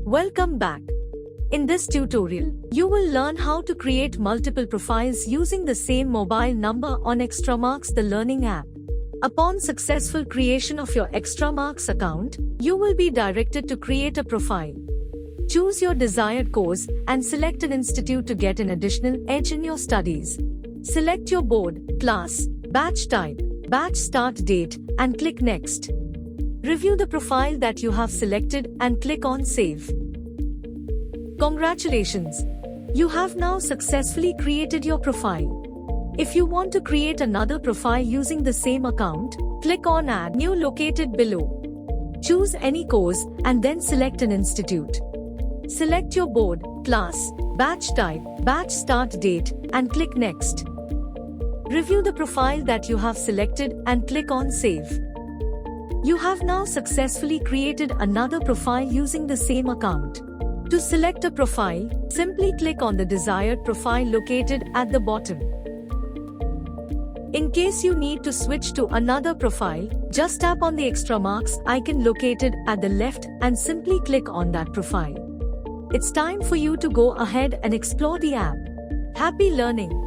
Welcome back. In this tutorial, you will learn how to create multiple profiles using the same mobile number on Extramarks, the learning app. Upon successful creation of your Extramarks account, you will be directed to create a profile. Choose your desired course and select an institute to get an additional edge in your studies. Select your board, class, batch type, batch start date, and click Next. Review the profile that you have selected and click on Save. Congratulations! You have now successfully created your profile. If you want to create another profile using the same account, click on Add New located below. Choose any course and then select an institute. Select your board, class, batch type, batch start date, and click Next. Review the profile that you have selected and click on Save. You have now successfully created another profile using the same account. To select a profile, simply click on the desired profile located at the bottom. In case you need to switch to another profile, just tap on the Extramarks icon located at the left and simply click on that profile. It's time for you to go ahead and explore the app. Happy learning!